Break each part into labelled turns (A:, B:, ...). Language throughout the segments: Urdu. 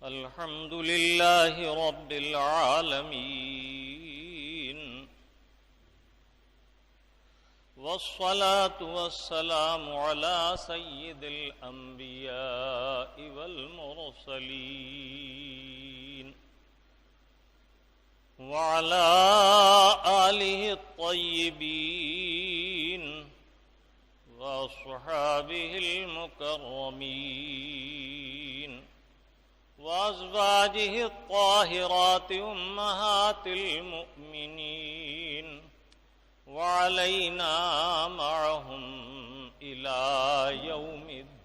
A: الحمد لله رب العالمين، والصلاة والسلام على سيد الأنبياء والمرسلين وعلى آله الطيبين وأصحابه المكرمين وأزواجه الطاهرات أمهات المؤمنين وعلينا معهم إلى يوم الدين.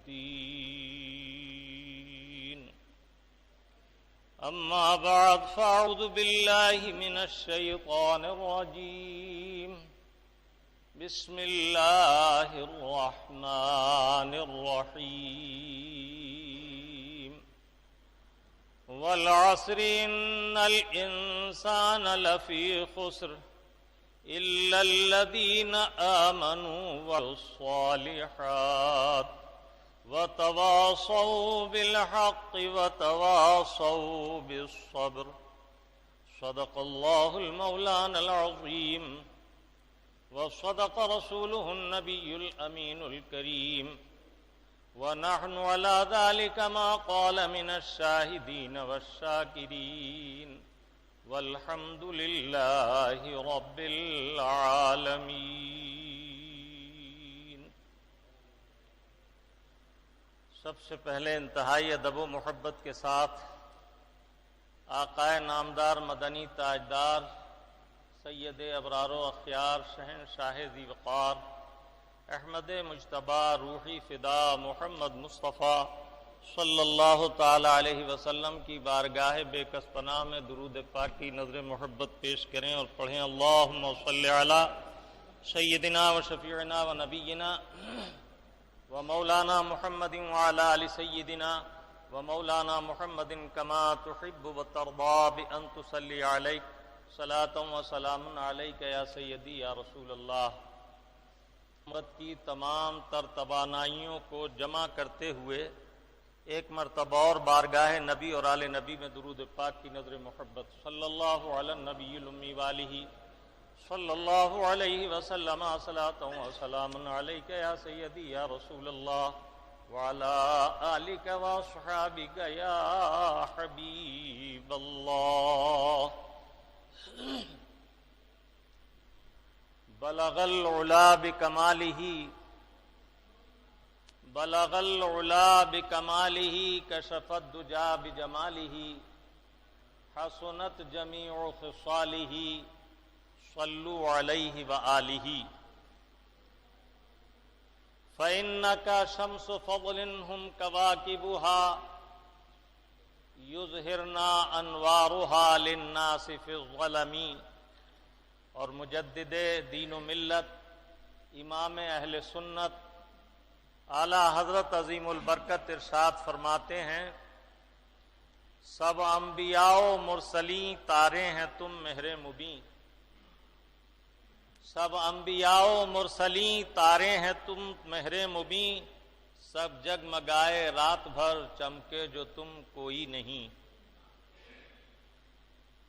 A: أما بعد، فأعوذ بالله من الشيطان الرجيم. بسم الله الرحمن الرحيم. والعصر إن الإنسان لفي خسر إلا الذين آمنوا وعملوا الصالحات وتواصوا بالحق وتواصوا بالصبر. صدق الله المولانا العظيم، وصدق رسوله النبي الأمين الكريم، ونحن على ذلك ما قال من الشاهدين والشاكرين، والحمد لله رب العالمین. سب سے پہلے انتہائی ادب و محبت کے ساتھ آقائے نامدار مدنی تاجدار سید ابرار و اخیار شہنشاہ ذی وقار احمد مجتبی روحی فدا محمد مصطفیٰ صلی اللہ تعالی علیہ وسلم کی بارگاہ بے کس پناہ میں درود پاک کی نظر محبت پیش کریں اور پڑھیں: اللہم صلی علی سیدنا و شفیعنا و نبینا و مولانا محمد وعلی آل سیدنا و مولانا محمد کما تحب و ترضا بان تصلی علیک صلاۃ و سلام علیک یا سیدی یا رسول اللہ. امت کی تمام تر توانائیوں کو جمع کرتے ہوئے ایک مرتبہ اور بارگاہ نبی اور آل نبی میں درود پاک کی نظر محبت صلی اللہ علی النبی الامی والہ صلی اللہ علیہ وسلم صلاۃ و سلام علیک یا سیدی یا رسول اللہ وعلی آلک و اصحابک یا حبیب اللہ. بلغ العلا بکمالہ بلغ العلا بکمالہ کشف الدجا بجمالہ حسنت جمیع خصالہ صلوا علیہ وآلہ. فإنک شمس فضل ہم کواکبہا یظہرنا انوارہا للناس فی الظلم. اور مجدد دین و ملت امام اہل سنت اعلیٰ حضرت عظیم البرکت ارشاد فرماتے ہیں: سب انبیاء و مرسلین تارے ہیں تم مہر مبیں. سب انبیاء و مرسلین تارے ہیں تم مہر مبیں. سب جگمگائے رات بھر چمکے جو تم کوئی نہیں.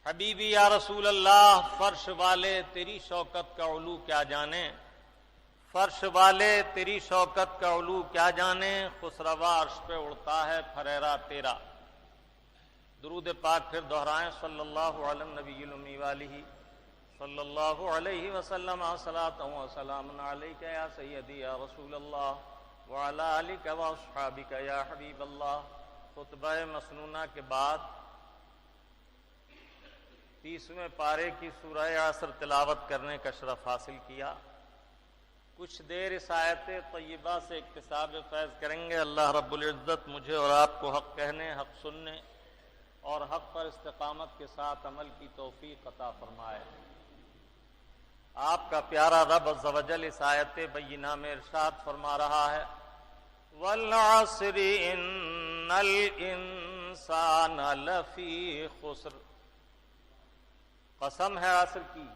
A: حبیبی یا رسول اللہ، فرش والے تیری شوکت کا علو کیا جانے. فرش والے تیری شوکت کا علو کیا جانے. خسروا عرش پہ اڑتا ہے پھریرا تیرا. درود پاک پھر دہرائیں: صلی اللہ علی النبی الامی والہ صلی اللہ علیہ وسلم صلاۃ و سلام علیک یا سیدی یا رسول اللہ وعلی آلک و اصحابک یا حبیب اللہ. خطبہ مسنونہ کے بعد 30ویں پارے کی سورہ عصر تلاوت کرنے کا شرف حاصل کیا. کچھ دیر اس آیت طیبہ سے اکتساب فیض کریں گے. اللہ رب العزت مجھے اور آپ کو حق کہنے، حق سننے اور حق پر استقامت کے ساتھ عمل کی توفیق عطا فرمائے. آپ کا پیارا رب عز و جل اس آیت بینہ میں ارشاد فرما رہا ہے: والعصر ان الانسان لفی خسر. قسم ہے عصر کی،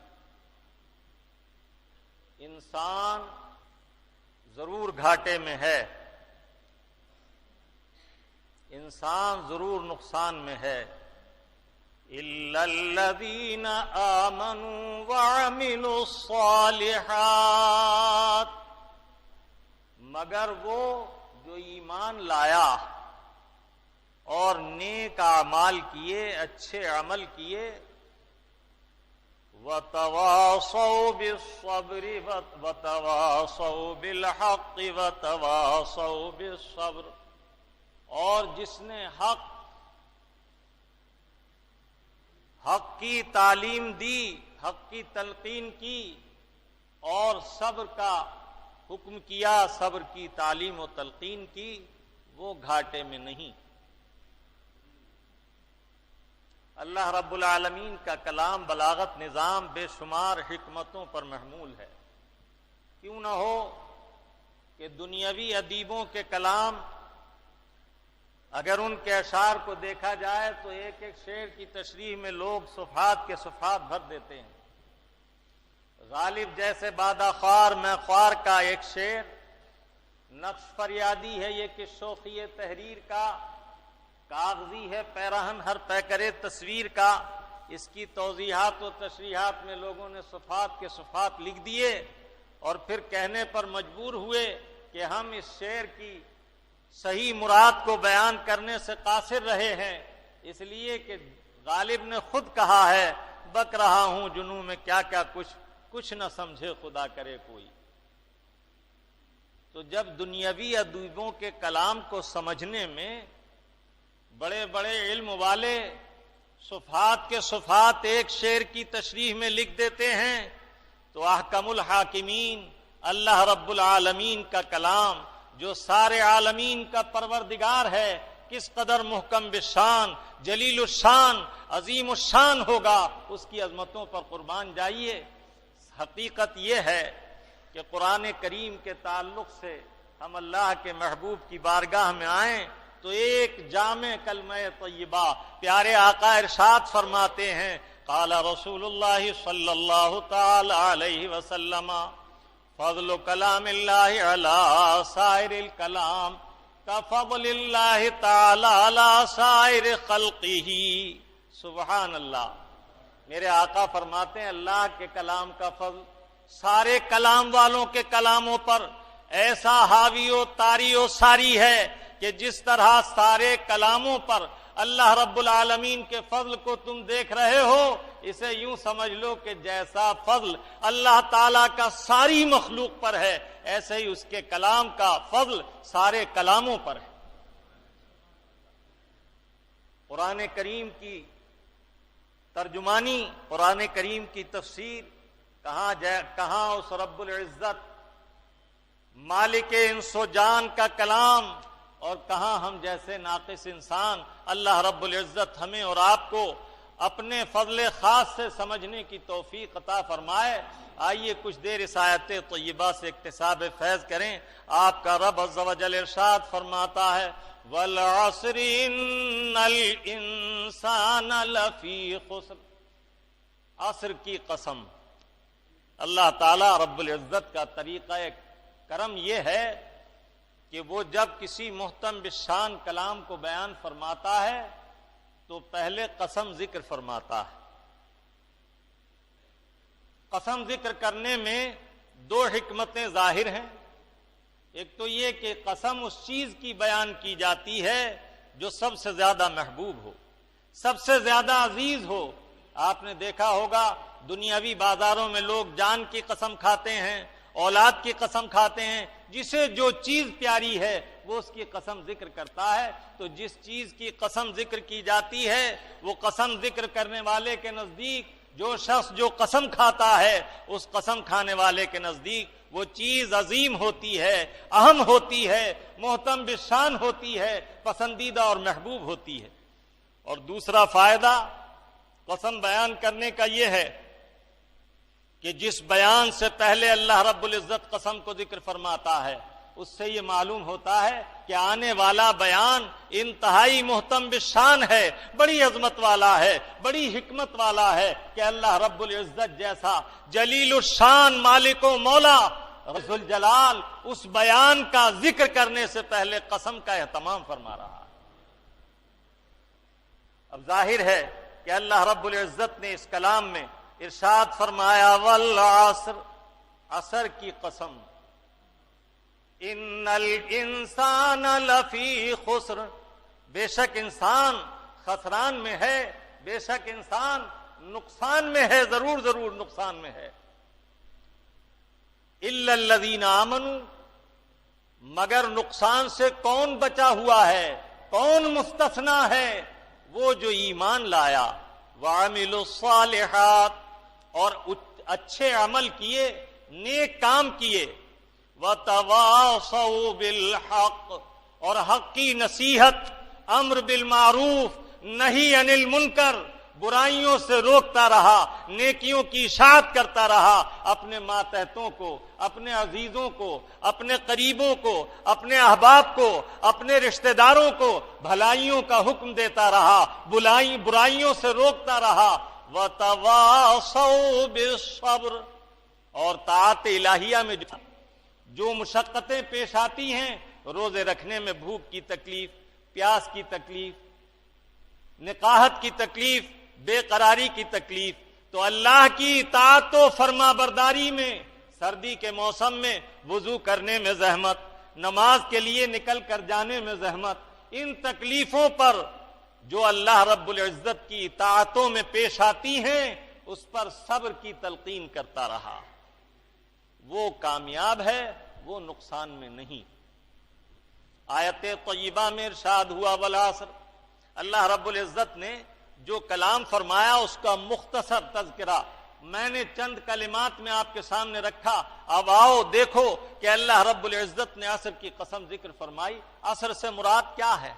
A: انسان ضرور گھاٹے میں ہے. انسان ضرور نقصان میں ہے. الا الذین آمنوا وعملوا الصالحات، مگر وہ جو ایمان لایا اور نیک اعمال کیے، اچھے عمل کیے. وَتَوَاصَوْا بِالصَّبْرِ وَتَوَاصَوْا بِالْحَقِّ وَتَوَاصَوْا بِالصَّبْرِ، اور جس نے حق کی تعلیم دی، حق کی تلقین کی اور صبر کا حکم کیا، صبر کی تعلیم و تلقین کی، وہ گھاٹے میں نہیں. اللہ رب العالمین کا کلام بلاغت نظام بے شمار حکمتوں پر محمول ہے. کیوں نہ ہو کہ دنیاوی ادیبوں کے کلام اگر ان کے اشعار کو دیکھا جائے تو ایک ایک شعر کی تشریح میں لوگ صفحات کے صفحات بھر دیتے ہیں. غالب جیسے بادہ خوار میں خوار کا ایک شعر نقش فریادی ہے یہ کہ شوخی تحریر کا، کاغذی ہے پیراہن ہر پیکرے تصویر کا. اس کی توضیحات و تشریحات میں لوگوں نے صفحات کے صفحات لکھ دیے اور پھر کہنے پر مجبور ہوئے کہ ہم اس شعر کی صحیح مراد کو بیان کرنے سے قاصر رہے ہیں، اس لیے کہ غالب نے خود کہا ہے بک رہا ہوں جنوں میں کیا کیا کچھ نہ سمجھے خدا کرے کوئی. تو جب دنیاوی ادیبوں کے کلام کو سمجھنے میں بڑے بڑے علم والے صفحات کے صفحات ایک شعر کی تشریح میں لکھ دیتے ہیں تو احکم الحاکمین اللہ رب العالمین کا کلام جو سارے عالمین کا پروردگار ہے کس قدر محکم بالشان، جلیل الشان، عظیم الشان ہوگا، اس کی عظمتوں پر قربان جائیے. حقیقت یہ ہے کہ قرآن کریم کے تعلق سے ہم اللہ کے محبوب کی بارگاہ میں آئیں تو ایک جامع کلمہ طیبہ پیارے آقا ارشاد فرماتے ہیں. قال رسول اللہ صلی اللہ تعالی علیہ وسلم فضل کلام اللہ علی سائر الکلام کفضل اللہ تعالی علی سائر خلقہ. سبحان اللہ. میرے آقا فرماتے ہیں اللہ کے کلام کا فضل سارے کلام والوں کے کلاموں پر ایسا حاوی و طاری و ساری ہے کہ جس طرح سارے کلاموں پر اللہ رب العالمین کے فضل کو تم دیکھ رہے ہو، اسے یوں سمجھ لو کہ جیسا فضل اللہ تعالیٰ کا ساری مخلوق پر ہے ایسے ہی اس کے کلام کا فضل سارے کلاموں پر ہے. قرآن کریم کی ترجمانی، قرآن کریم کی تفسیر، کہاں اس رب العزت مالک انس و جان کا کلام اور کہاں ہم جیسے ناقص انسان. اللہ رب العزت ہمیں اور آپ کو اپنے فضل خاص سے سمجھنے کی توفیق عطا فرمائے. آئیے کچھ دیر اس آیت طیبہ سے اکتساب فیض کریں. آپ کا رب عز و جل ارشاد فرماتا ہے وَالْعَصْرِ إِنَّ الْإِنسَانَ لَفِي خُسْرٍ. عصر کی قسم. اللہ تعالی رب العزت کا طریقہ کرم یہ ہے کہ وہ جب کسی محتم بالشان کلام کو بیان فرماتا ہے تو پہلے قسم ذکر فرماتا ہے. قسم ذکر کرنے میں دو حکمتیں ظاہر ہیں. ایک تو یہ کہ قسم اس چیز کی بیان کی جاتی ہے جو سب سے زیادہ محبوب ہو، سب سے زیادہ عزیز ہو. آپ نے دیکھا ہوگا دنیاوی بازاروں میں لوگ جان کی قسم کھاتے ہیں، اولاد کی قسم کھاتے ہیں. جسے جو چیز پیاری ہے وہ اس کی قسم ذکر کرتا ہے. تو جس چیز کی قسم ذکر کی جاتی ہے وہ قسم ذکر کرنے والے کے نزدیک جو شخص جو قسم کھاتا ہے اس قسم کھانے والے کے نزدیک وہ چیز عظیم ہوتی ہے، اہم ہوتی ہے، محتم بالشان ہوتی ہے، پسندیدہ اور محبوب ہوتی ہے. اور دوسرا فائدہ قسم بیان کرنے کا یہ ہے کہ جس بیان سے پہلے اللہ رب العزت قسم کو ذکر فرماتا ہے اس سے یہ معلوم ہوتا ہے کہ آنے والا بیان انتہائی محتم بالشان ہے، بڑی عظمت والا ہے، بڑی حکمت والا ہے کہ اللہ رب العزت جیسا جلیل الشان مالک و مولا رب الجلال اس بیان کا ذکر کرنے سے پہلے قسم کا اہتمام فرما رہا ہے. اب ظاہر ہے کہ اللہ رب العزت نے اس کلام میں ارشاد فرمایا والعصر، عصر کی قسم، ان الانسان لفی خسر، بے شک انسان خسران میں ہے، بے شک انسان نقصان میں ہے، ضرور ضرور نقصان میں ہے، الا الذین آمنوا، مگر نقصان سے کون بچا ہوا ہے، کون مستثنا ہے؟ وہ جو ایمان لایا، وعملوا الصالحات، اور اچھے عمل کیے، نیک کام کیے، وتواصوا بالحق، اور حق کی نصیحت، امر بالمعروف نہی عن المنکر، برائیوں سے روکتا رہا، نیکیوں کی اشاعت کرتا رہا، اپنے ماتحتوں کو، اپنے عزیزوں کو، اپنے قریبوں کو، اپنے احباب کو، اپنے رشتہ داروں کو بھلائیوں کا حکم دیتا رہا، برائیوں سے روکتا رہا، وتواصوا بالصبر، اور طاعت الہیہ میں جو مشقتیں پیش آتی ہیں، روزے رکھنے میں بھوک کی تکلیف، پیاس کی تکلیف، نقاہت کی تکلیف، بے قراری کی تکلیف، تو اللہ کی اطاعت و فرما برداری میں، سردی کے موسم میں وضو کرنے میں زحمت، نماز کے لیے نکل کر جانے میں زحمت، ان تکلیفوں پر جو اللہ رب العزت کی اطاعتوں میں پیش آتی ہیں، اس پر صبر کی تلقین کرتا رہا، وہ کامیاب ہے، وہ نقصان میں نہیں۔ آیت طیبہ میں ارشاد ہوا والعصر، اللہ رب العزت نے جو کلام فرمایا اس کا مختصر تذکرہ میں نے چند کلمات میں آپ کے سامنے رکھا۔ اب آؤ دیکھو کہ اللہ رب العزت نے عصر کی قسم ذکر فرمائی، عصر سے مراد کیا ہے؟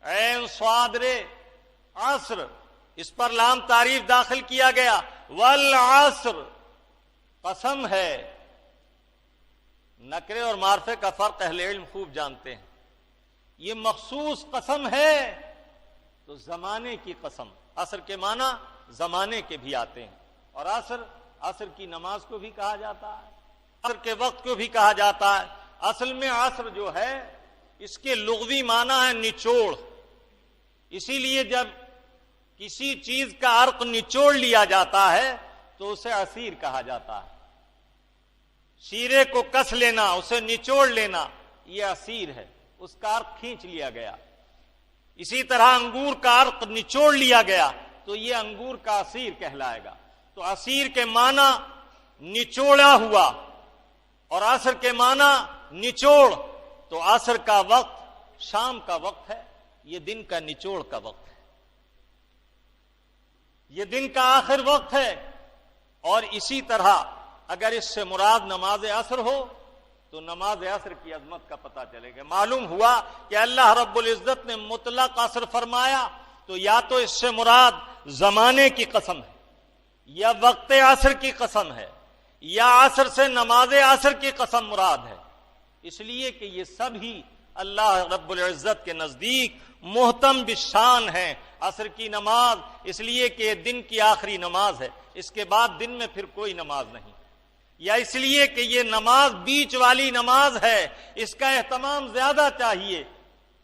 A: عین صاد رے، عصر، اس پر لام تعریف داخل کیا گیا، والعصر، قسم ہے۔ نکرے اور معرفے کا فرق اہل علم خوب جانتے ہیں۔ یہ مخصوص قسم ہے تو زمانے کی قسم، عصر کے معنی زمانے کے بھی آتے ہیں، اور عصر کی نماز کو بھی کہا جاتا ہے، عصر کے وقت کو بھی کہا جاتا ہے۔ اصل میں عصر جو ہے اس کے لغوی معنی ہے نچوڑ، اسی لیے جب کسی چیز کا عرق نچوڑ لیا جاتا ہے تو اسے عصیر کہا جاتا ہے۔ شیرے کو کس لینا، اسے نچوڑ لینا، یہ عصیر ہے، اس کا عرق کھینچ لیا گیا۔ اسی طرح انگور کا عرق نچوڑ لیا گیا تو یہ انگور کا عصیر کہلائے گا۔ تو عصیر کے معنی نچوڑا ہوا اور عصر کے معنی نچوڑ، تو عصر کا وقت شام کا وقت ہے، یہ دن کا نچوڑ کا وقت ہے، یہ دن کا آخر وقت ہے۔ اور اسی طرح اگر اس سے مراد نماز عصر ہو تو نماز عصر کی عظمت کا پتہ چلے گا۔ معلوم ہوا کہ اللہ رب العزت نے مطلق عصر فرمایا تو یا تو اس سے مراد زمانے کی قسم ہے، یا وقت عصر کی قسم ہے، یا عصر سے نماز عصر کی قسم مراد ہے، اس لیے کہ یہ سب ہی اللہ رب العزت کے نزدیک محتم بالشان ہیں۔ عصر کی نماز اس لیے کہ یہ دن کی آخری نماز ہے، اس کے بعد دن میں پھر کوئی نماز نہیں، یا اس لیے کہ یہ نماز بیچ والی نماز ہے، اس کا اہتمام زیادہ چاہیے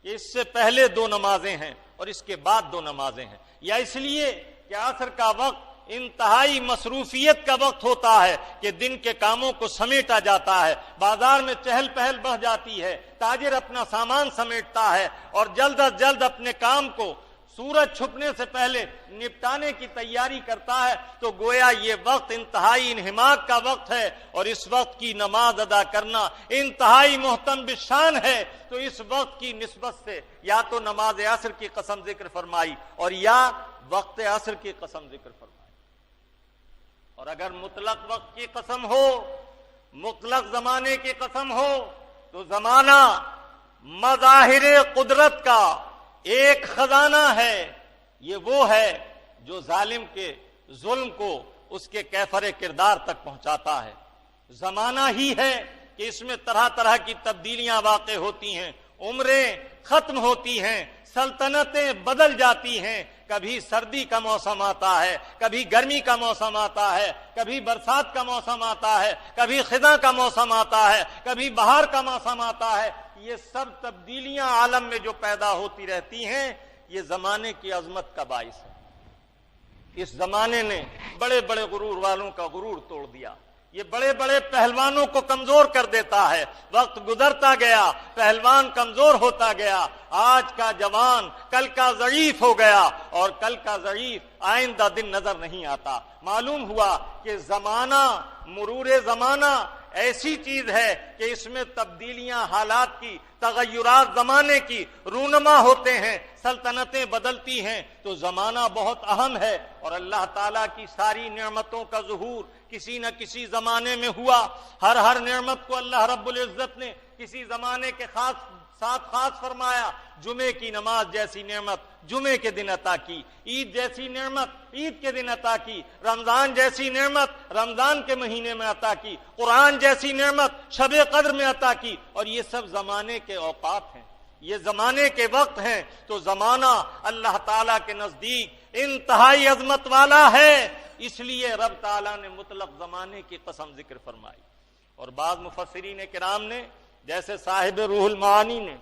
A: کہ اس سے پہلے دو نمازیں ہیں اور اس کے بعد دو نمازیں ہیں، یا اس لیے کہ عصر کا وقت انتہائی مصروفیت کا وقت ہوتا ہے کہ دن کے کاموں کو سمیٹا جاتا ہے، بازار میں چہل پہل بڑھ جاتی ہے، تاجر اپنا سامان سمیٹتا ہے اور جلد از جلد اپنے کام کو سورج چھپنے سے پہلے نپٹانے کی تیاری کرتا ہے، تو گویا یہ وقت انتہائی انہماک کا وقت ہے اور اس وقت کی نماز ادا کرنا انتہائی محتم بالشان ہے۔ تو اس وقت کی نسبت سے یا تو نماز عصر کی قسم ذکر فرمائی اور یا وقت عصر کی قسم ذکر فرمائی۔ اور اگر مطلق وقت کی قسم ہو، مطلق زمانے کی قسم ہو، تو زمانہ مظاہر قدرت کا ایک خزانہ ہے، یہ وہ ہے جو ظالم کے ظلم کو اس کے کیفر کردار تک پہنچاتا ہے۔ زمانہ ہی ہے کہ اس میں طرح طرح کی تبدیلیاں واقع ہوتی ہیں، عمریں ختم ہوتی ہیں، سلطنتیں بدل جاتی ہیں، کبھی سردی کا موسم آتا ہے، کبھی گرمی کا موسم آتا ہے، کبھی برسات کا موسم آتا ہے، کبھی خزاں کا موسم آتا ہے، کبھی بہار کا موسم آتا ہے۔ یہ سب تبدیلیاں عالم میں جو پیدا ہوتی رہتی ہیں، یہ زمانے کی عظمت کا باعث ہے۔ اس زمانے نے بڑے بڑے غرور والوں کا غرور توڑ دیا، یہ بڑے بڑے پہلوانوں کو کمزور کر دیتا ہے۔ وقت گزرتا گیا، پہلوان کمزور ہوتا گیا، آج کا جوان کل کا ضعیف ہو گیا، اور کل کا ضعیف آئندہ دن نظر نہیں آتا۔ معلوم ہوا کہ زمانہ، مرور زمانہ ایسی چیز ہے کہ اس میں تبدیلیاں، حالات کی تغیرات زمانے کی رونما ہوتے ہیں، سلطنتیں بدلتی ہیں، تو زمانہ بہت اہم ہے۔ اور اللہ تعالیٰ کی ساری نعمتوں کا ظہور کسی نہ کسی زمانے میں ہوا۔ ہر نعمت کو اللہ رب العزت نے کسی زمانے کے خاص فرمایا۔ جمعے کی نماز جیسی نعمت جمعے کے دن عطا کی، عید جیسی نعمت عید کے دن عطا کی، رمضان جیسی نعمت رمضان کے مہینے میں عطا کی، قرآن جیسی نعمت شب قدر میں عطا کی۔ اور یہ سب زمانے کے اوقات ہیں، یہ زمانے کے وقت ہیں۔ تو زمانہ اللہ تعالیٰ کے نزدیک انتہائی عظمت والا ہے، اس لیے رب تعالیٰ نے مطلق زمانے کی قسم ذکر فرمائی۔ اور بعض مفسرین کرام نے، جیسے صاحب روح المعانی نے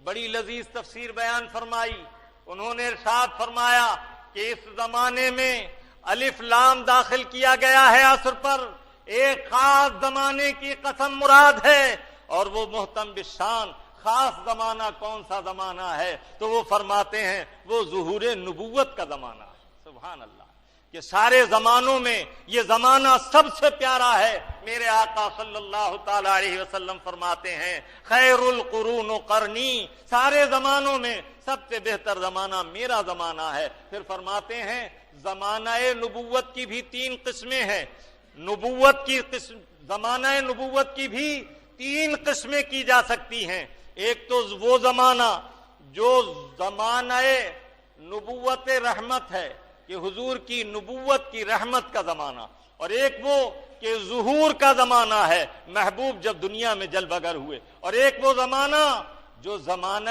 A: بڑی لذیذ تفسیر بیان فرمائی، انہوں نے ارشاد فرمایا کہ اس زمانے میں الف لام داخل کیا گیا ہے عصر پر، ایک خاص زمانے کی قسم مراد ہے، اور وہ محتم بالشان خاص زمانہ کون سا زمانہ ہے؟ تو وہ فرماتے ہیں وہ ظہور نبوت کا زمانہ ہے۔ سبحان اللہ، کہ سارے زمانوں میں یہ زمانہ سب سے پیارا ہے۔ میرے آقا صلی اللہ تعالی علیہ وسلم فرماتے ہیں خیر القرون قرنی، سارے زمانوں میں سب سے بہتر زمانہ میرا زمانہ ہے۔ پھر فرماتے ہیں زمانہ نبوت کی بھی 3 قسمیں ہیں، زمانہ نبوت کی بھی 3 قسمیں کی جا سکتی ہیں۔ ایک تو وہ زمانہ جو زمانہ نبوت رحمت ہے، کہ حضور کی نبوت کی رحمت کا زمانہ، اور ایک وہ کہ ظہور کا زمانہ ہے، محبوب جب دنیا میں جلوگر ہوئے، اور ایک وہ زمانہ جو زمانہ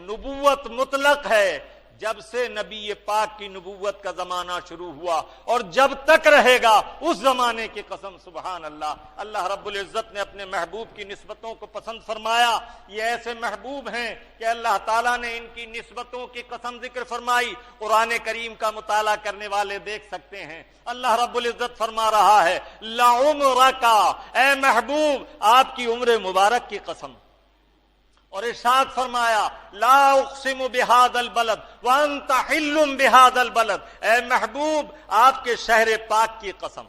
A: نبوت مطلق ہے، جب سے نبی پاک کی نبوت کا زمانہ شروع ہوا اور جب تک رہے گا، اس زمانے کی قسم سبحان اللہ۔ اللہ رب العزت نے اپنے محبوب کی نسبتوں کو پسند فرمایا۔ یہ ایسے محبوب ہیں کہ اللہ تعالیٰ نے ان کی نسبتوں کی قسم ذکر فرمائی۔ قرآن کریم کا مطالعہ کرنے والے دیکھ سکتے ہیں، اللہ رب العزت فرما رہا ہے لعمرک، اے محبوب آپ کی عمر مبارک کی قسم، اور ارشاد فرمایا لا اقسم بہذا البلد وانت حل بہذا البلد، اے محبوب آپ کے شہر پاک کی قسم۔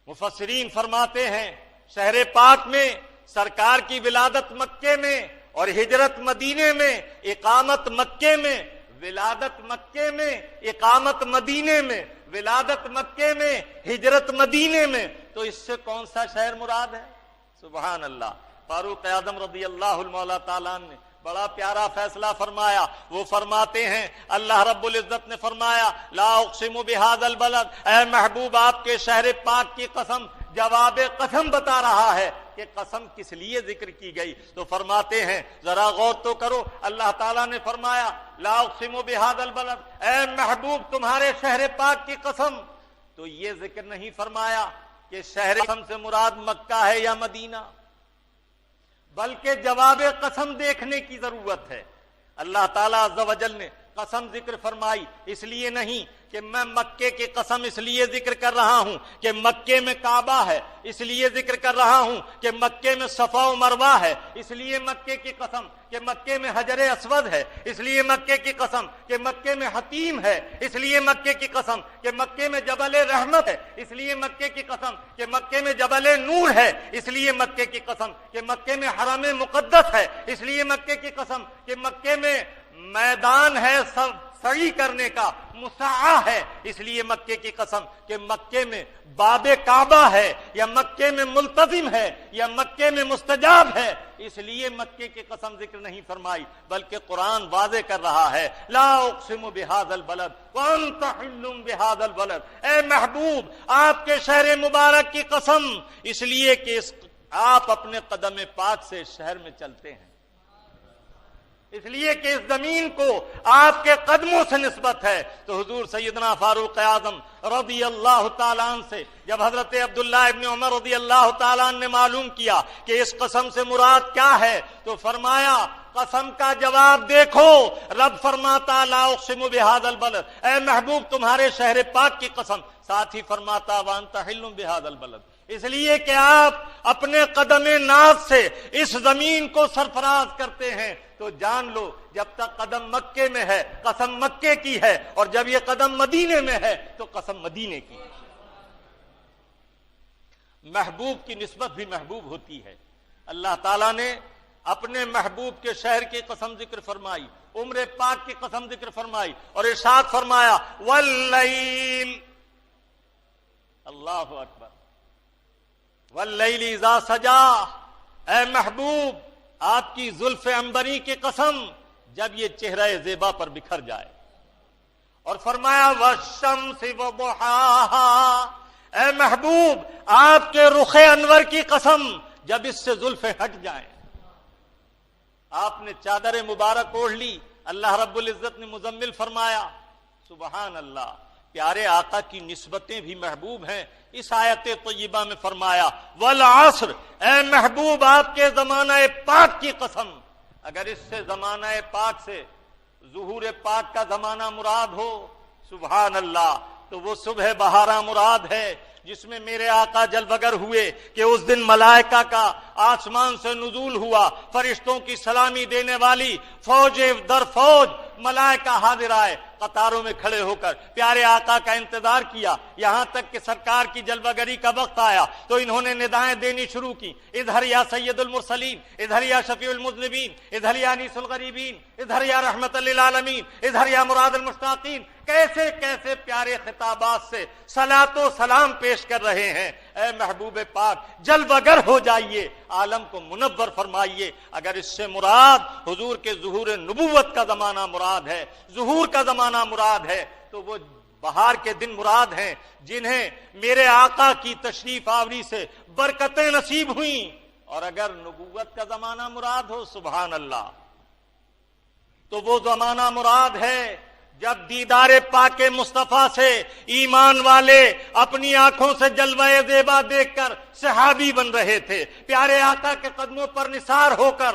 A: مفسرین فرماتے ہیں شہر پاک میں سرکار کی ولادت مکے میں اور ہجرت مدینے میں، اقامت مکے میں، ولادت مکے میں، اقامت مدینے میں، ولادت مکے میں، ہجرت مدینے میں، تو اس سے کون سا شہر مراد ہے؟ سبحان اللہ۔ فاروق اعظم رضی اللہ المولا تعالیٰ نے بڑا پیارا فیصلہ فرمایا۔ وہ فرماتے ہیں اللہ رب العزت نے فرمایا لا اقسم بہذا البلد، اے محبوب آپ کے شہر پاک کی قسم۔ جواب قسم بتا رہا ہے کہ قسم کس لیے ذکر کی گئی، تو فرماتے ہیں ذرا غور تو کرو، اللہ تعالیٰ نے فرمایا لا اقسم بہذا البلد، اے محبوب تمہارے شہر پاک کی قسم، تو یہ ذکر نہیں فرمایا کہ شہر قسم سے مراد مکہ ہے یا مدینہ، بلکہ جواب قسم دیکھنے کی ضرورت ہے۔ اللہ تعالیٰ عز و جل نے قسم ذکر فرمائی، اس لیے نہیں کہ میں مکے کی قسم اس لیے ذکر کر رہا ہوں کہ مکے میں کعبہ ہے، اس لیے ذکر کر رہا ہوں کہ مکے میں صفا و مروہ ہے، اس لیے مکے کی قسم کہ مکے میں حجر اسود ہے، اس لیے مکے کی قسم کہ مکے میں حتیم ہے، اس لیے مکے کی قسم کہ مکے میں جبل رحمت ہے، اس لیے مکے کی قسم کہ مکے میں جبل نور ہے، اس لیے مکے کی قسم کہ مکے میں حرم مقدس ہے، اس لیے مکے کی قسم کہ مکے میں میدان ہے سعی کرنے کا، مسعہ ہے، اس لیے مکے کی قسم کہ مکے میں باب کعبہ ہے، یا مکے میں ملتزم ہے، یا مکے میں مستجاب ہے، اس لیے مکے کی قسم ذکر نہیں فرمائی، بلکہ قرآن واضح کر رہا ہے لا اقسم بہذا البلد وانت حل بہذا البلد، اے محبوب آپ کے شہر مبارک کی قسم، اس لیے کہ آپ اپنے قدم پاک سے شہر میں چلتے ہیں، اس لیے کہ اس زمین کو آپ کے قدموں سے نسبت ہے. تو حضور سیدنا فاروق اعظم رضی اللہ تعالیٰ عنہ سے جب حضرت عبداللہ ابن عمر رضی اللہ تعالیٰ عنہ نے معلوم کیا کہ اس قسم سے مراد کیا ہے تو فرمایا قسم کا جواب دیکھو. رب فرماتا لا اقسم بہذا البلد، اے محبوب تمہارے شہر پاک کی قسم. ساتھ ہی فرماتا وانت حل بہذا البلد، اس لیے کہ آپ اپنے قدم ناز سے اس زمین کو سرفراز کرتے ہیں. تو جان لو جب تک قدم مکے میں ہے قسم مکے کی ہے، اور جب یہ قدم مدینے میں ہے تو قسم مدینے کی ہے. محبوب کی نسبت بھی محبوب ہوتی ہے. اللہ تعالیٰ نے اپنے محبوب کے شہر کی قسم ذکر فرمائی، عمر پاک کی قسم ذکر فرمائی، اور ارشاد فرمایا واللیل، اللہ اکبر، واللیل اذا سجا. اے محبوب آپ کی زلف عنبری کی قسم جب یہ چہرہ زیبا پر بکھر جائے. اور فرمایا والشمس وضحاہا. اے محبوب آپ کے رخ انور کی قسم جب اس سے زلفیں ہٹ جائیں. آپ نے چادر مبارک اوڑھ لی، اللہ رب العزت نے مزمل فرمایا. سبحان اللہ، پیارے آقا کی نسبتیں بھی محبوب ہیں. اس آیت طیبہ میں فرمایا والعصر. اے محبوب آپ کے زمانہ پاک کی قسم اگر اس سے زمانہ پاک سے ظہور پاک کا زمانہ مراد ہو، سبحان اللہ، تو وہ صبح بہارا مراد ہے جس میں میرے آقا جلوگر ہوئے کہ اس دن ملائکہ کا آسمان سے نزول ہوا، فرشتوں کی سلامی دینے والی فوج در فوج ملائکہ حاضر آئے، قطاروں میں کھڑے ہو کر پیارے آقا کا انتظار کیا، یہاں تک کہ سرکار کی جلوگری کا وقت آیا تو انہوں نے ندائیں دینی شروع کی. ادھر یا سید المرسلین، ادھر یا شفیع المذنبین، ادھر یا انیس الغریبین، ادھر یا رحمت للعالمین، ادھر یا مراد المشتاقین. کیسے کیسے پیارے خطابات سے صلاۃ و سلام پیش کر رہے ہیں. اے محبوب پاک جلوگر ہو جائیے، عالم کو منور فرمائیے. اگر اس سے مراد حضور کے ظہور نبوت کا زمانہ مراد ہے، ظہور کا زمانہ مراد ہے، تو وہ بہار کے دن مراد ہیں جنہیں میرے آقا کی تشریف آوری سے برکتیں نصیب ہوئیں. اور اگر نبوت کا زمانہ مراد ہو، سبحان اللہ، تو وہ زمانہ مراد ہے جب دیدار پاک مصطفیٰ سے ایمان والے اپنی آنکھوں سے جلوہ زیبا دیکھ کر صحابی بن رہے تھے، پیارے آقا کے قدموں پر نثار ہو کر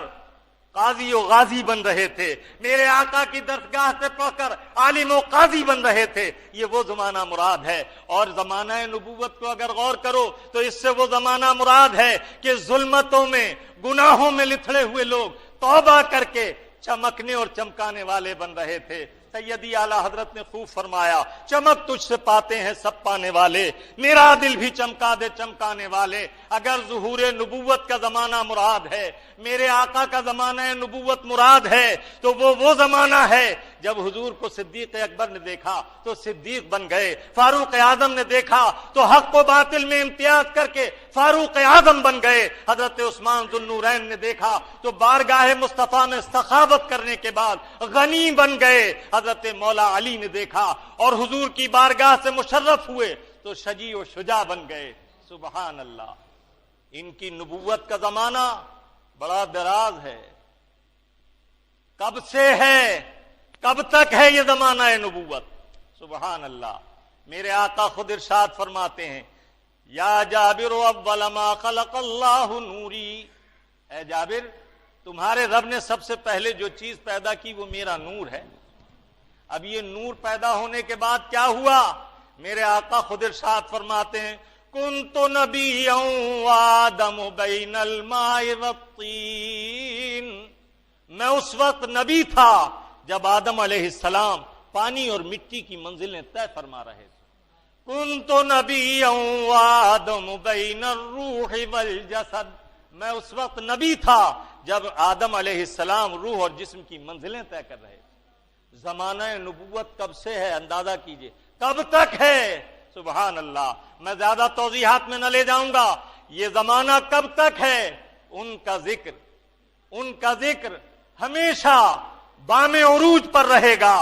A: قاضی و غازی بن رہے تھے، میرے آقا کی درسگاہ سے پڑھ کر عالم و قاضی بن رہے تھے. یہ وہ زمانہ مراد ہے. اور زمانہ نبوت کو اگر غور کرو تو اس سے وہ زمانہ مراد ہے کہ ظلمتوں میں گناہوں میں لتھڑے ہوئے لوگ توبہ کر کے چمکنے اور چمکانے والے بن رہے تھے. سیدی اعلیٰ حضرت نے خوب فرمایا چمک تجھ سے پاتے ہیں سب پانے والے، میرا دل بھی چمکا دے چمکانے والے. اگر ظہور نبوت کا زمانہ مراد ہے، میرے آقا کا زمانہ نبوت مراد ہے، تو وہ زمانہ ہے جب حضور کو صدیق اکبر نے دیکھا تو صدیق بن گئے، فاروق اعظم نے دیکھا تو حق و باطل میں امتیاز کر کے فاروق اعظم بن گئے، حضرت عثمان ذو النورین نے دیکھا تو بارگاہ مصطفیٰ میں سخاوت کرنے کے بعد غنی بن گئے، حضرت مولا علی نے دیکھا اور حضور کی بارگاہ سے مشرف ہوئے تو شجیع و شجاع بن گئے. سبحان اللہ، ان کی نبوت کا زمانہ بڑا دراز ہے. کب سے ہے، کب تک ہے یہ زمانہ نبوت؟ سبحان اللہ. میرے آقا خود ارشاد فرماتے ہیں یا جابر اول ما خلق اللہ نوری. اے جابر، تمہارے رب نے سب سے پہلے جو چیز پیدا کی وہ میرا نور ہے. اب یہ نور پیدا ہونے کے بعد کیا ہوا؟ میرے آقا خود ارشاد فرماتے ہیں کنت نبیا وآدم بین الماء والطین. میں اس وقت نبی تھا جب آدم علیہ السلام پانی اور مٹی کی منزلیں طے فرما رہے تھے. کنت نبیا وآدم بین الروح والجسد. میں اس وقت نبی تھا جب آدم علیہ السلام روح اور جسم کی منزلیں طے کر رہے تھے. زمانہ نبوت کب سے ہے اندازہ کیجئے، کب تک ہے؟ سبحان اللہ. میں زیادہ توضیحات میں نہ لے جاؤں گا. یہ زمانہ کب تک ہے؟ ان کا ذکر ہمیشہ بام عروج پر رہے گا.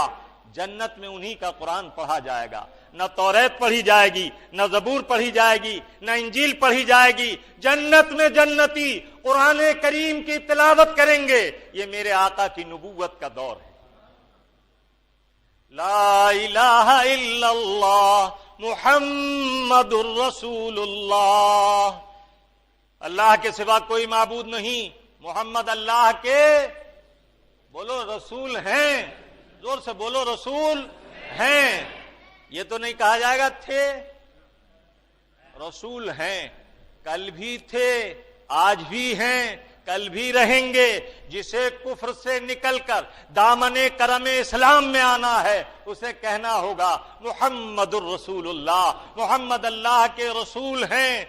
A: جنت میں انہی کا قرآن پڑھا جائے گا. نہ توریت پڑھی جائے گی، نہ زبور پڑھی جائے گی، نہ انجیل پڑھی جائے گی، جنت میں جنتی قرآن کریم کی تلاوت کریں گے۔ یہ میرے آقا کی نبوت کا دور ہے۔ لا الہ الا اللہ محمد الرسول اللہ، اللہ کے سوا کوئی معبود نہیں، محمد اللہ کے بولو رسول ہیں، زور سے بولو رسول ہیں۔ یہ تو نہیں کہا جائے گا تھے، رسول ہیں، کل بھی تھے، آج بھی ہیں، کل بھی رہیں گے۔ جسے کفر سے نکل کر دامن کرم اسلام میں آنا ہے اسے کہنا ہوگا محمد الرسول اللہ، محمد اللہ کے رسول ہیں۔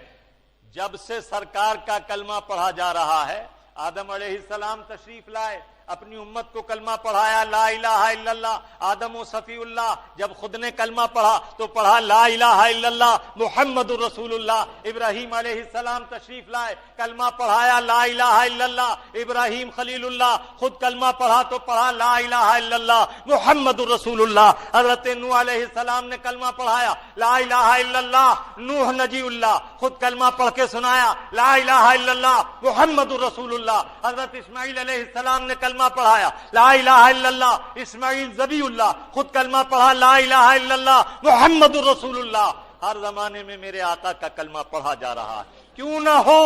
A: جب سے سرکار کا کلمہ پڑھا جا رہا ہے، آدم علیہ السلام تشریف لائے، اپنی امت کو کلمہ پڑھایا لا الہ الا اللہ، آدم و صفی اللہ، جب خود نے کلمہ پڑھا تو پڑھا لا الہ الا اللہ محمد الرسول اللہ۔ ابراہیم علیہ السلام تشریف لائے، کلمہ پڑھایا لا الہ الا اللہ، ابراہیم خلیل اللہ، خود کلمہ پڑھا تو پڑھا لا الہ الا اللہ محمد الرسول اللہ۔ حضرت نوح علیہ السلام نے کلمہ پڑھایا لا الہ الا اللہ، نوح نجی اللہ، خود کلمہ پڑھ کے سنایا لا الہ الا اللہ محمد الرسول اللہ۔ حضرت اسماعیل علیہ السلام نے کلمہ پڑھایا لا الہ الا اللہ، اسماعیل ذبی اللہ، خود کلمہ پڑھا لا الہ الا اللہ محمد الرسول اللہ۔ ہر زمانے میں میرے آقا کا کلمہ پڑھا جا رہا ہے۔ کیوں نہ ہو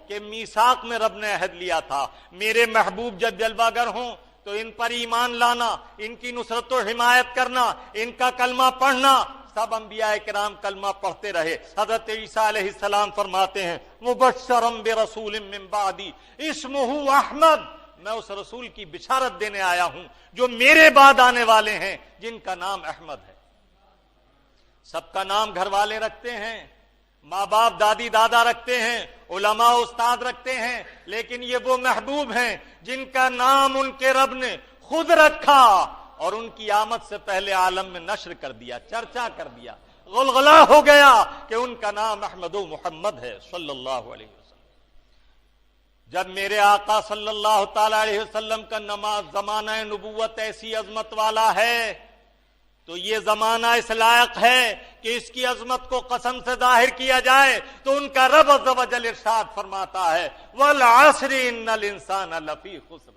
A: کہ میثاق میں رب نے عہد لیا تھا میرے محبوب جب جلوہ گر ہوں تو ان پر ایمان لانا، ان کی نصرت و حمایت کرنا، ان کا کلمہ پڑھنا۔ سب انبیاء کرام کلمہ پڑھتے رہے۔ حضرت عیسیٰ علیہ السلام فرماتے ہیں مبشرا برسول من بعدی اسمہ احمد، میں اس رسول کی بشارت دینے آیا ہوں جو میرے بعد آنے والے ہیں جن کا نام احمد ہے۔ سب کا نام گھر والے رکھتے ہیں، ماں باپ دادی دادا رکھتے ہیں، علماء استاد رکھتے ہیں، لیکن یہ وہ محبوب ہیں جن کا نام ان کے رب نے خود رکھا اور ان کی آمد سے پہلے عالم میں نشر کر دیا، چرچا کر دیا، غلغلہ ہو گیا کہ ان کا نام احمد و محمد ہے صلی اللہ علیہ وسلم۔ جب میرے آقا صلی اللہ تعالی علیہ وسلم کا زمانہ نبوت ایسی عظمت والا ہے تو یہ زمانہ اس لائق ہے کہ اس کی عظمت کو قسم سے ظاہر کیا جائے تو ان کا رب عز و جل ارشاد فرماتا ہے والعصر ان الانسان لفی خسر۔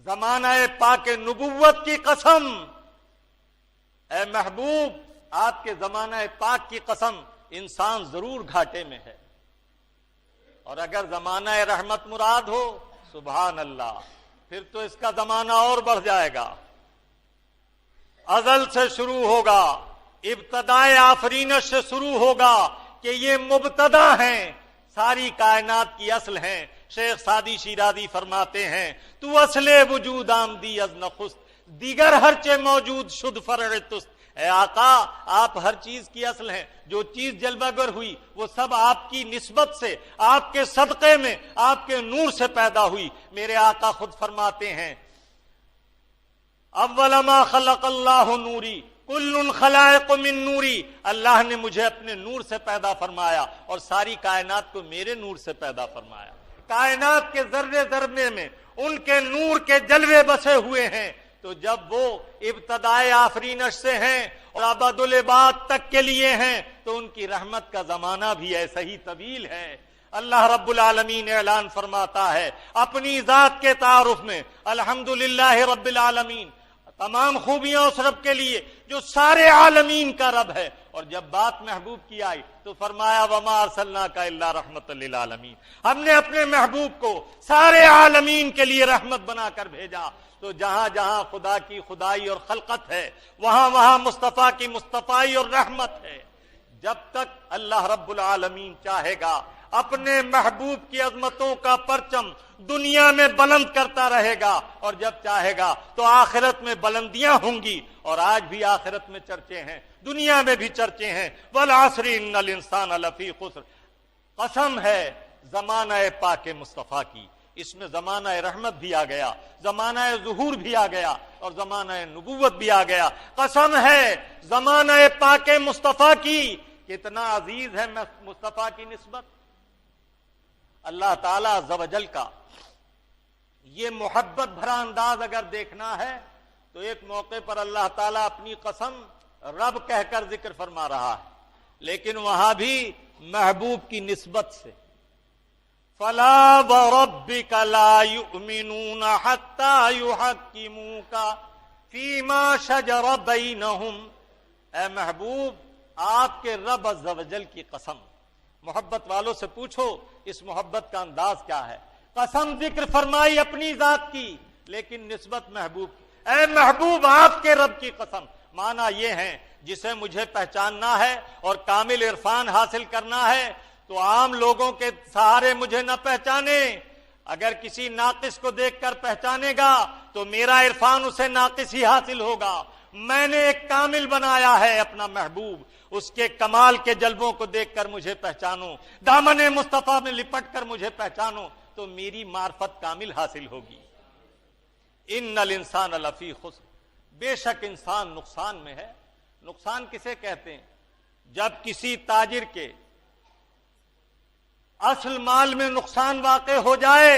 A: زمانہ پاک نبوت کی قسم، اے محبوب آپ کے زمانہ پاک کی قسم، انسان ضرور گھاٹے میں ہے۔ اور اگر زمانہ رحمت مراد ہو سبحان اللہ، پھر تو اس کا زمانہ اور بڑھ جائے گا، ازل سے شروع ہوگا، ابتدائے آفرینش سے شروع ہوگا کہ یہ مبتدا ہیں، ساری کائنات کی اصل ہیں۔ شیخ سعدی شیرازی فرماتے ہیں تو اصل وجود آمدی از نخست دیگر ہر چے موجود شد فرع تست۔ اے آقا آپ ہر چیز کی اصل ہیں، جو چیز جلوہ گر ہوئی وہ سب آپ کی نسبت سے، آپ کے صدقے میں، آپ کے نور سے پیدا ہوئی۔ میرے آقا خود فرماتے ہیں اول ما خلق اللہ نوری کل خلائق من نوری، اللہ نے مجھے اپنے نور سے پیدا فرمایا اور ساری کائنات کو میرے نور سے پیدا فرمایا۔ کائنات کے ذرے ذرے میں ان کے نور کے جلوے بسے ہوئے ہیں، تو جب وہ ابتدائے آفرینش سے ہیں اور ابد الاباد تک کے لیے ہیں تو ان کی رحمت کا زمانہ بھی ایسا ہی طویل ہے۔ اللہ رب العالمین اعلان فرماتا ہے اپنی ذات کے تعارف میں الحمدللہ رب العالمین، تمام خوبیاں اس رب کے لیے جو سارے عالمین کا رب ہے۔ اور جب بات محبوب کی آئی تو فرمایا وما ارسلناک الا رحمت للعالمین، ہم نے اپنے محبوب کو سارے عالمین کے لیے رحمت بنا کر بھیجا۔ تو جہاں جہاں خدا کی خدائی اور خلقت ہے وہاں وہاں مصطفیٰ کی مصطفائی اور رحمت ہے۔ جب تک اللہ رب العالمین چاہے گا اپنے محبوب کی عظمتوں کا پرچم دنیا میں بلند کرتا رہے گا، اور جب چاہے گا تو آخرت میں بلندیاں ہوں گی۔ اور آج بھی آخرت میں چرچے ہیں، دنیا میں بھی چرچے ہیں والعصر ان الانسان لفی خسر۔ قسم ہے زمانہ پاک مصطفیٰ کی، اس میں زمانہ رحمت بھی آ گیا، زمانہ ظہور بھی آ گیا اور زمانہ نبوت بھی آ گیا۔ قسم ہے زمانہ پاک مصطفیٰ کی، کتنا عزیز ہے مصطفیٰ کی نسبت۔ اللہ تعالیٰ عز و جل کا یہ محبت بھرا انداز اگر دیکھنا ہے تو ایک موقع پر اللہ تعالیٰ اپنی قسم رب کہہ کر ذکر فرما رہا ہے، لیکن وہاں بھی محبوب کی نسبت سے، فلا وربک لا یؤمنون حتی یحکموک فیما شجر بینہم، اے محبوب آپ کے رب عز و جل کی قسم، محبت والوں سے پوچھو اس محبت کا انداز کیا ہے، قسم ذکر فرمائی اپنی ذات کی لیکن نسبت محبوب کی، اے محبوب آپ کے رب کی قسم، معنی یہ ہے جسے مجھے پہچاننا ہے اور کامل عرفان حاصل کرنا ہے تو عام لوگوں کے سہارے مجھے نہ پہچانے، اگر کسی ناقص کو دیکھ کر پہچانے گا تو میرا عرفان اسے ناقص ہی حاصل ہوگا، میں نے ایک کامل بنایا ہے اپنا محبوب، اس کے کمال کے جلووں کو دیکھ کر مجھے پہچانو، دامن مصطفیٰ میں لپٹ کر مجھے پہچانو تو میری معرفت کامل حاصل ہوگی۔ ان الانسان لفی خسر، بے شک انسان نقصان میں ہے۔ نقصان کسے کہتے ہیں؟ جب کسی تاجر کے اصل مال میں نقصان واقع ہو جائے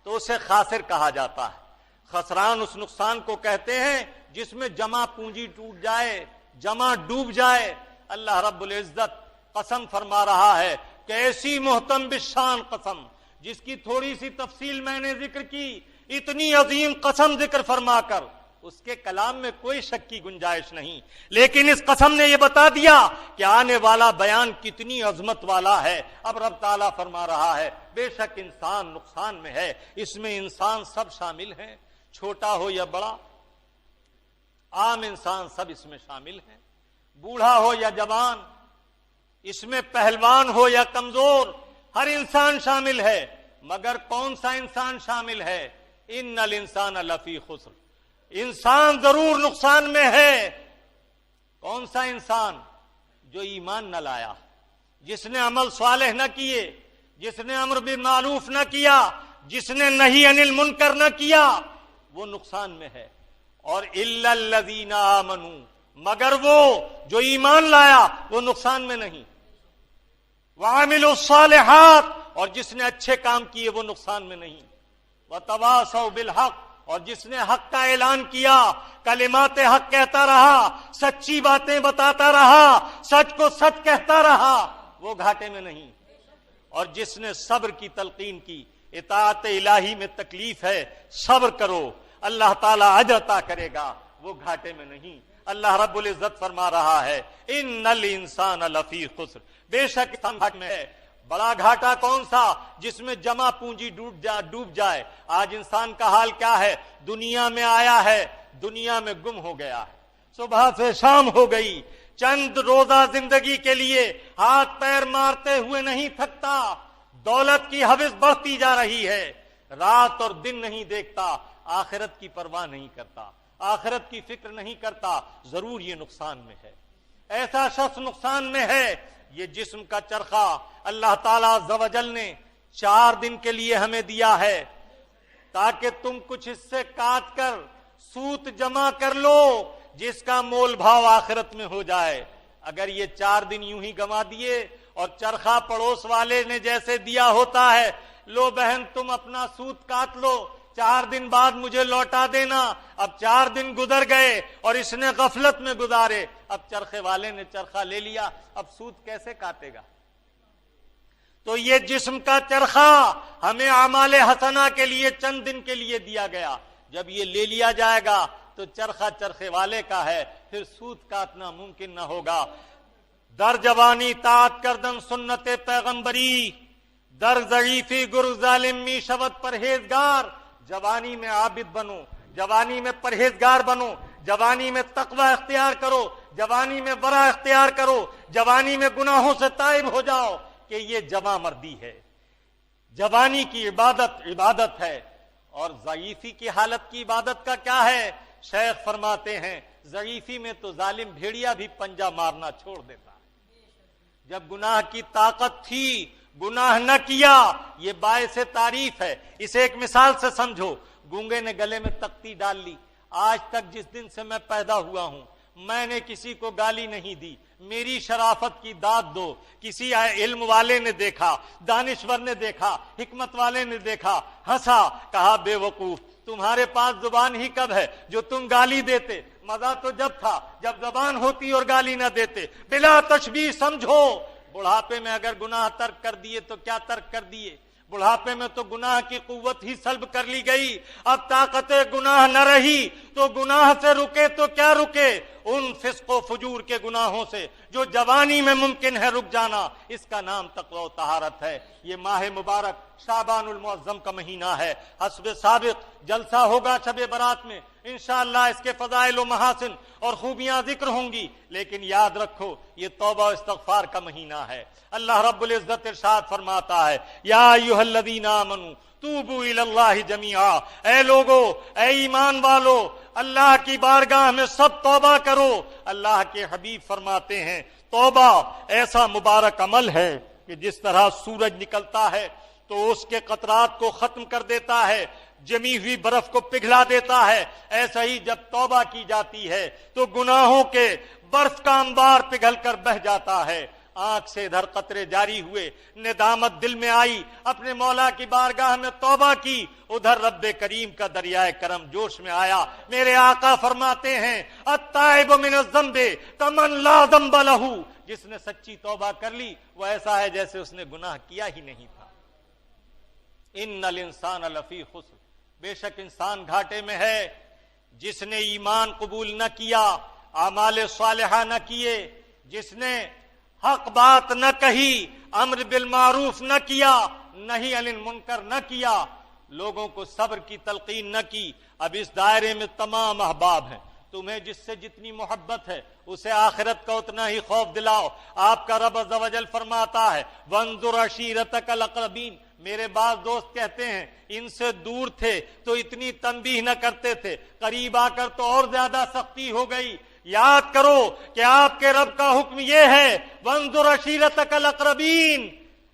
A: تو اسے خاسر کہا جاتا ہے۔ خسران اس نقصان کو کہتے ہیں جس میں جمع پونجی ٹوٹ جائے، جمع ڈوب جائے۔ اللہ رب العزت قسم فرما رہا ہے کہ ایسی محتم بالشان قسم جس کی تھوڑی سی تفصیل میں نے ذکر کی، اتنی عظیم قسم ذکر فرما کر اس کے کلام میں کوئی شک کی گنجائش نہیں، لیکن اس قسم نے یہ بتا دیا کہ آنے والا بیان کتنی عظمت والا ہے۔ اب رب تعالیٰ فرما رہا ہے بے شک انسان نقصان میں ہے، اس میں انسان سب شامل ہیں، چھوٹا ہو یا بڑا، عام انسان سب اس میں شامل ہیں، بوڑھا ہو یا جوان، اس میں پہلوان ہو یا کمزور، ہر انسان شامل ہے، مگر کون سا انسان شامل ہے؟ ان الانسان لفی خسر، انسان ضرور نقصان میں ہے۔ کون سا انسان؟ جو ایمان نہ لایا، جس نے عمل صالح نہ کیے، جس نے امر بالمعروف نہ کیا، جس نے نہی عن المنکر نہ کیا، وہ نقصان میں ہے۔ اور الا الذین آمنوا، مگر وہ جو ایمان لایا وہ نقصان میں نہیں۔ وعملوا الصالحات، اور جس نے اچھے کام کیے وہ نقصان میں نہیں۔ وتواصوا بالحق، اور جس نے حق کا اعلان کیا، کلمات حق کہتا رہا، سچی باتیں بتاتا رہا، سچ کو سچ کہتا رہا، وہ گھاٹے میں نہیں۔ اور جس نے صبر کی تلقین کی، اطاعت الہی میں تکلیف ہے، صبر کرو اللہ تعالیٰ اجر عطا کرے گا، وہ گھاٹے میں نہیں۔ اللہ رب العزت فرما رہا ہے ان الانسان لفی خسر، بے شک انسان گھاٹے میں ہے۔ بڑا گھاٹا کون سا؟ جس میں جمع پونجی ڈوب جائے۔ آج انسان کا حال کیا ہے؟ دنیا میں آیا ہے، دنیا میں گم ہو گیا ہے، صبح سے شام ہو گئی، چند روزہ زندگی کے لیے ہاتھ پیر مارتے ہوئے نہیں تھکتا، دولت کی حوث بڑھتی جا رہی ہے، رات اور دن نہیں دیکھتا، آخرت کی پرواہ نہیں کرتا، آخرت کی فکر نہیں کرتا، ضرور یہ نقصان میں ہے۔ ایسا شخص نقصان میں ہے۔ یہ جسم کا چرخہ اللہ تعالیٰ عز و جل نے 4 دن کے لیے ہمیں دیا ہے تاکہ تم کچھ اس سے کاٹ کر سوت جمع کر لو جس کا مول بھاؤ آخرت میں ہو جائے۔ اگر یہ 4 دن یوں ہی گنوا دیے اور چرخہ پڑوس والے نے جیسے دیا ہوتا ہے، لو بہن تم اپنا سوت کاٹ لو، 4 دن بعد مجھے لوٹا دینا، اب 4 دن گزر گئے اور اس نے غفلت میں گزارے، اب چرخے والے نے چرخہ لے لیا، اب سود کیسے کاٹے گا؟ تو یہ جسم کا چرخہ ہمیں اعمال حسنہ کے لیے چند دن کے لیے دیا گیا، جب یہ لے لیا جائے گا تو چرخہ چرخے والے کا ہے، پھر سود کاٹنا ممکن نہ ہوگا۔ در جوانی طاعت کردن سنت پیغمبری، در ضعیفی گر ظالم می شود پرہیزگار۔ جوانی میں عابد بنو، جوانی میں پرہیزگار بنو، جوانی میں تقوی اختیار کرو، جوانی میں ورع اختیار کرو، جوانی میں گناہوں سے تائب ہو جاؤ کہ یہ جواں مردی ہے۔ جوانی کی عبادت ہے، اور ضعیفی کی حالت کی عبادت کا کیا ہے؟ شیخ فرماتے ہیں ضعیفی میں تو ظالم بھیڑیا بھی پنجہ مارنا چھوڑ دیتا ہے۔ جب گناہ کی طاقت تھی گناہ نہ کیا، یہ باعث تعریف ہے۔ اسے ایک مثال سے سمجھو، گونگے نے گلے میں تختی ڈال لی، آج تک جس دن سے میں پیدا ہوا ہوں میں نے کسی کو گالی نہیں دی، میری شرافت کی داد دو۔ کسی علم والے نے دیکھا، دانشور نے دیکھا، حکمت والے نے دیکھا، ہنسا، کہا بے وقوف، تمہارے پاس زبان ہی کب ہے جو تم گالی دیتے؟ مزہ تو جب تھا جب زبان ہوتی اور گالی نہ دیتے۔ بلا تشبیہ سمجھو، بڑھاپے میں اگر گناہ ترک کر دیے تو کیا ترک کر دیے؟ بڑھاپے میں تو گناہ کی قوت ہی سلب کر لی گئی، اب طاقت گناہ نہ رہی تو گناہ سے رکے تو کیا رکے؟ ان فسق و فجور کے گناہوں سے جو جوانی میں ممکن ہے رک جانا، اس کا نام تقوی و طہارت ہے۔ یہ ماہ مبارک شعبان المعظم کا مہینہ ہے، حسب سابق جلسہ ہوگا شب برات میں انشاءاللہ، اس کے فضائل و محاسن اور خوبیاں ذکر ہوں گی، لیکن یاد رکھو یہ توبہ و استغفار کا مہینہ ہے۔ اللہ رب العزت ارشاد فرماتا ہے، یا ایھا الذین آمنوا توبوا الی اللہ جمیعا، اے لوگو، اے ایمان والو، اللہ کی بارگاہ میں سب توبہ کرو۔ اللہ کے حبیب فرماتے ہیں توبہ ایسا مبارک عمل ہے کہ جس طرح سورج نکلتا ہے تو اس کے قطرات کو ختم کر دیتا ہے، جمی ہوئی برف کو پگھلا دیتا ہے، ایسا ہی جب توبہ کی جاتی ہے تو گناہوں کے برف کا انبار پگھل کر بہہ جاتا ہے۔ آنکھ سے ادھر قطرے جاری ہوئے، ندامت دل میں آئی، اپنے مولا کی بارگاہ میں توبہ کی، ادھر رب کریم کا دریائے کرم جوش میں آیا۔ میرے آقا فرماتے ہیں التائب من الذنب کمن لا ذنب لہ، جس نے سچی توبہ کر لی وہ ایسا ہے جیسے اس نے گناہ کیا ہی نہیں تھا۔ ان الانسان لفی خسر، بے شک انسان گھاٹے میں ہے، جس نے ایمان قبول نہ کیا، اعمال صالحہ نہ کیے، جس نے حق بات نہ کہی، امر بالمعروف نہ کیا، نہی عن المنکر نہ کیا، لوگوں کو صبر کی تلقین نہ کی۔ اب اس دائرے میں تمام احباب ہیں، تمہیں جس سے جتنی محبت ہے اسے آخرت کا اتنا ہی خوف دلاؤ۔ آپ کا رب عز و جل فرماتا ہے وانظر عشیرتک الاقربین، میرے بعض دوست کہتے ہیں ان سے دور تھے تو اتنی تنبیہ نہ کرتے تھے، قریب آ کر تو اور زیادہ سختی ہو گئی۔ یاد کرو کہ آپ کے رب کا حکم یہ ہے وانظر عشیرتک الاقربین،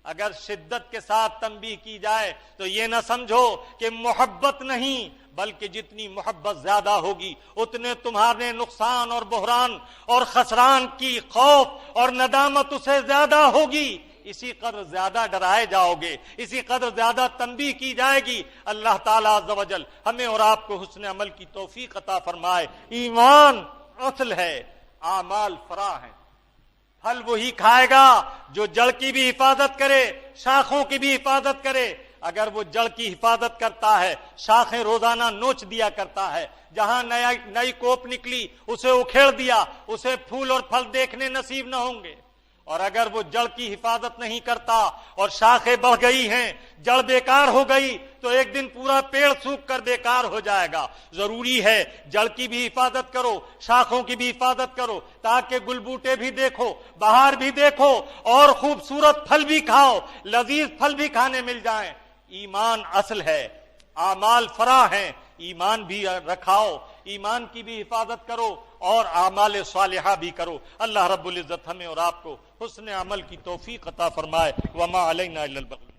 A: اگر شدت کے ساتھ تنبیہ کی جائے تو یہ نہ سمجھو کہ محبت نہیں، بلکہ جتنی محبت زیادہ ہوگی اتنے تمہارے نقصان اور بحران اور خسران کی خوف اور ندامت اسے زیادہ ہوگی، اسی قدر زیادہ ڈرائے جاؤ گے، اسی قدر زیادہ تنبیہ کی جائے گی۔ اللہ تعالیٰ عز و جل ہمیں اور آپ کو حسن عمل کی توفیق عطا فرمائے۔ ایمان اصل ہے، اعمال فرع ہیں، پھل وہی کھائے گا جو جڑ کی بھی حفاظت کرے، شاخوں کی بھی حفاظت کرے۔ اگر وہ جڑ کی حفاظت کرتا ہے، شاخیں روزانہ نوچ دیا کرتا ہے، جہاں نئی کوپ نکلی اسے اکھیڑ دیا، اسے پھول اور پھل دیکھنے نصیب نہ ہوں گے۔ اور اگر وہ جڑ کی حفاظت نہیں کرتا اور شاخیں بڑھ گئی ہیں، جڑ بیکار ہو گئی تو ایک دن پورا پیڑ سوکھ کر بیکار ہو جائے گا۔ ضروری ہے جڑ کی بھی حفاظت کرو، شاخوں کی بھی حفاظت کرو، تاکہ گل بوٹے بھی دیکھو، بہار بھی دیکھو اور خوبصورت پھل بھی کھاؤ، لذیذ پھل بھی کھانے مل جائیں۔ ایمان اصل ہے، اعمال فرع ہیں، ایمان بھی رکھاؤ، ایمان کی بھی حفاظت کرو اور اعمال صالحہ بھی کرو۔ اللہ رب العزت ہمیں اور آپ کو حسن عمل کی توفیق عطا فرمائے۔ وما علینا الا البلاغ۔